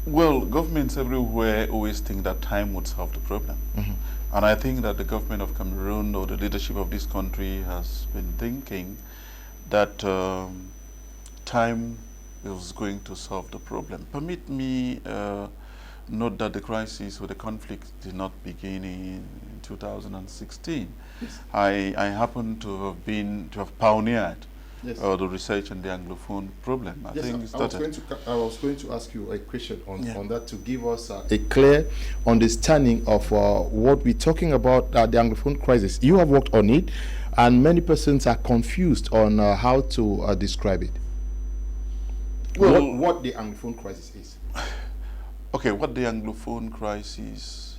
Well, governments everywhere always think that time would solve the problem. Mm-hmm. And I think that the government of Cameroon or the leadership of this country has been thinking that time is going to solve the problem. Permit me note that the crisis or the conflict did not begin in 2016. Yes. I happen to have pioneered Yes. the research on the Anglophone problem. I Yes, think it started. I was going to ask you a question on that to give us a clear understanding of what we're talking about, the Anglophone crisis. You have worked on it, and many persons are confused on how to describe it. Well, what the Anglophone crisis is. Okay, what the Anglophone crisis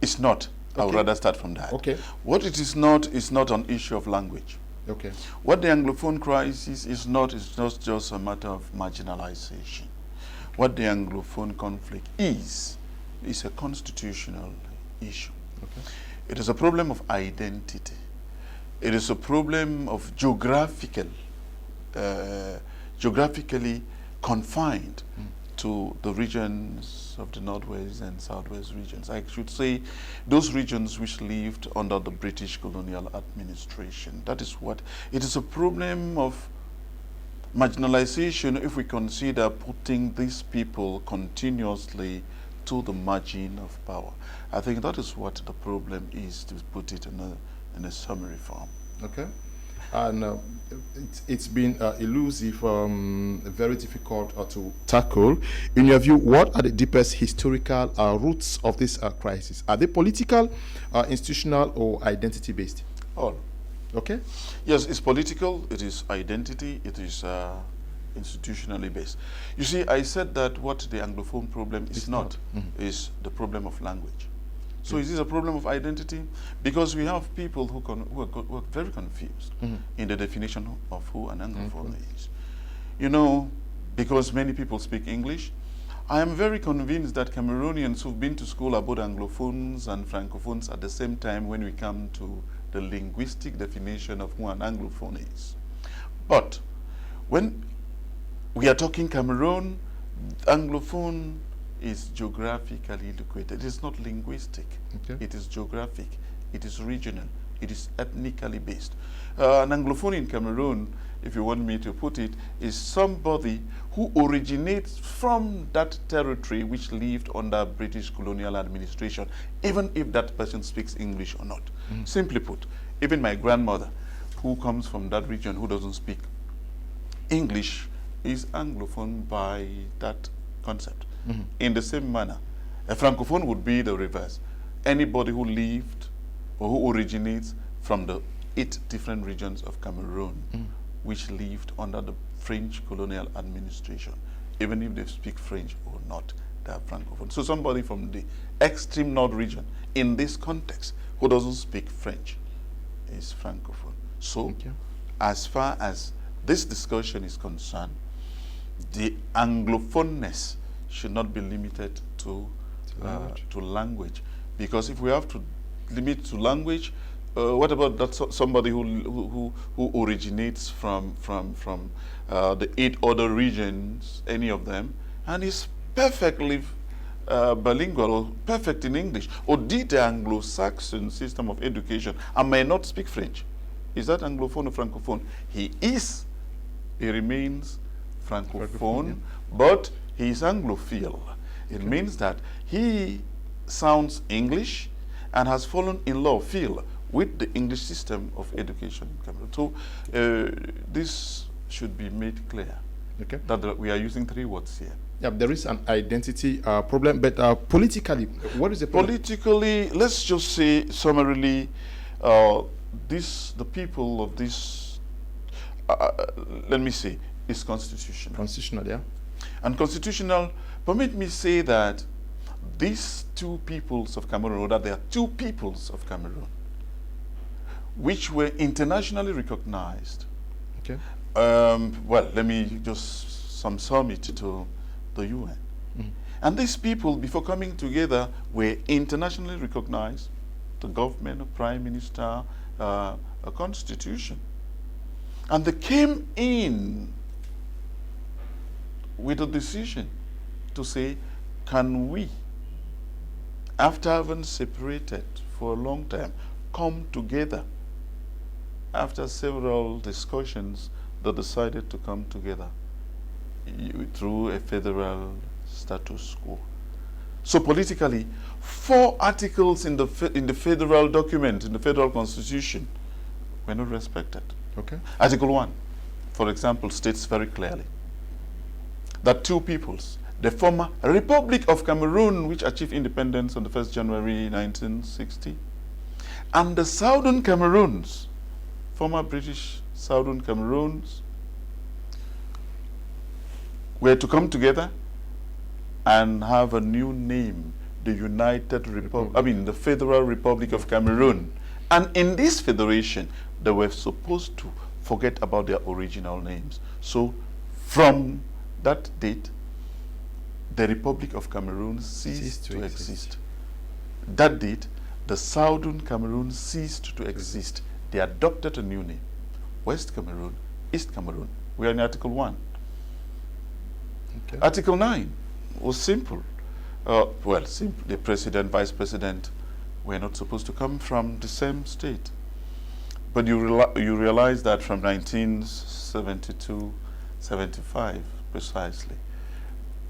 is not, I would Okay. rather start from that. Okay. What it is not an issue of language. Okay. What the Anglophone crisis is not just a matter of marginalization. What the Anglophone conflict is a constitutional issue. Okay. It is a problem of identity. It is a problem of geographically confined to the regions of the Northwest and Southwest regions. I should say those regions which lived under the British colonial administration. That is what, it is a problem of marginalization if we consider putting these people continuously to the margin of power. I think that is what the problem is, to put it in a summary form. Okay. And it's been elusive, very difficult to tackle. In your view, what are the deepest historical roots of this crisis? Are they political, institutional, or identity-based? All. Okay. Yes, it's political, it is identity, it is institutionally based. You see, I said that what the Anglophone problem is not, is the problem of language. So is this a problem of identity? Because we have people who are very confused in the definition of who an Anglophone is. You know, because many people speak English, I am very convinced that Cameroonians who've been to school are both Anglophones and Francophones at the same time when we come to the linguistic definition of who an Anglophone is. But when we are talking Cameroon, Anglophone is geographically located. It is not linguistic. Okay. It is geographic. It is regional. It is ethnically based. An Anglophone in Cameroon, if you want me to put it, is somebody who originates from that territory which lived under British colonial administration, even if that person speaks English or not. Simply put, even my grandmother, who comes from that region, who doesn't speak English, is Anglophone by that concept. In the same manner, a Francophone would be the reverse. Anybody who lived or who originates from the 8 different regions of Cameroon, which lived under the French colonial administration, even if they speak French or not, they are Francophone. So somebody from the extreme north region, in this context, who doesn't speak French, is Francophone. So, as far as this discussion is concerned, the Anglophoneness should not be limited to language. Because if we have to limit to language, what about that somebody who originates from the 8 other regions, any of them, and is perfectly bilingual or perfect in English, or did the Anglo-Saxon system of education and may not speak French? Is that Anglophone or Francophone? He remains Francophone, but he is Anglophile. It means that he sounds English and has fallen in love with the English system of education in Cameroon. So this should be made clear, that we are using 3 words here. Yeah, there is an identity problem, but politically, what is the problem? Politically, let's just say summarily, the people of this, let me say, is constitutional. Constitutional, yeah. And constitutional, permit me say that these 2 peoples of Cameroon, or that there are 2 peoples of Cameroon, which were internationally recognized. Okay. Well, let me just sum it to the UN. And these people, before coming together, were internationally recognized, the government, a prime minister, a constitution. And they came in with a decision to say, can we, after having separated for a long time, come together? After several discussions, they decided to come together through a federal status quo. So politically, 4 articles in the federal document, in the federal constitution, were not respected. Okay. Article 1, for example, states very clearly that 2 peoples, the former Republic of Cameroon, which achieved independence on the 1st January 1960, and the Southern Cameroons, former British Southern Cameroons, were to come together and have a new name, the United Republic, the Federal Republic of Cameroon. And in this federation, they were supposed to forget about their original names. So from that date, the Republic of Cameroon ceased to exist. That date, the Southern Cameroon ceased to exist. They adopted a new name, West Cameroon, East Cameroon. We are in Article 1. Okay. Article 9 was simple. Simple. The president, vice president were not supposed to come from the same state. But you realize that from 1972-75, precisely,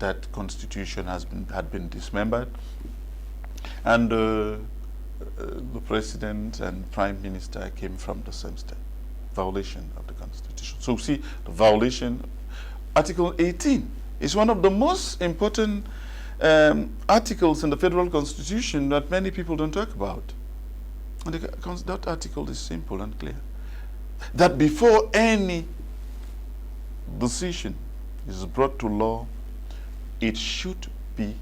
that constitution had been dismembered, and the president and prime minister came from the same state. Violation of the constitution. So see, the violation. Article 18 is one of the most important articles in the federal constitution that many people don't talk about. And that article is simple and clear. That before any decision is brought to law, it should be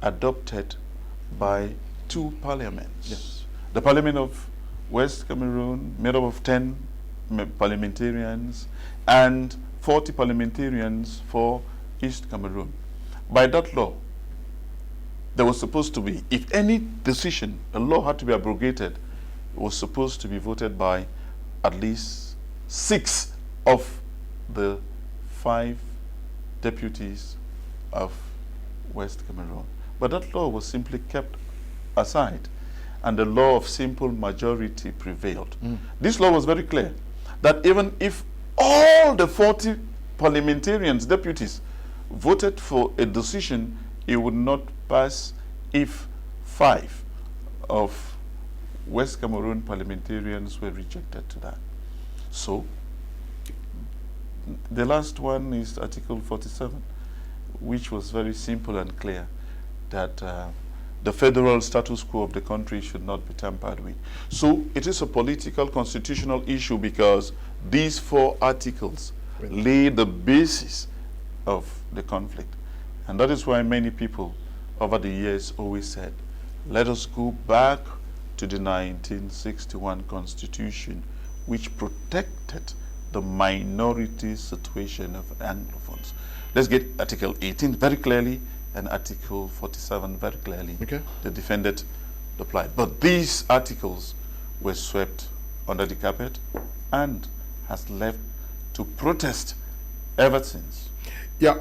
adopted by 2 parliaments. Yes. The Parliament of West Cameroon, made up of 10 parliamentarians, and 40 parliamentarians for East Cameroon. By that law, there was supposed to be, if any decision, a law had to be abrogated, it was supposed to be voted by at least 6 of the 5 deputies of West Cameroon. But that law was simply kept aside, and the law of simple majority prevailed. This law was very clear, that even if all the 40 parliamentarians, deputies, voted for a decision, it would not pass if 5 of West Cameroon parliamentarians were rejected to that. So, the last one is Article 47, which was very simple and clear, that the federal status quo of the country should not be tampered with. So, it is a political constitutional issue because these 4 articles lay the basis of the conflict. And that is why many people over the years always said, let us go back to the 1961 Constitution, which protected the minority situation of Anglophones. Let's get Article 18 very clearly and Article 47 very clearly. Okay. They defended the plight. But these articles were swept under the carpet and has left to protest ever since. Yeah.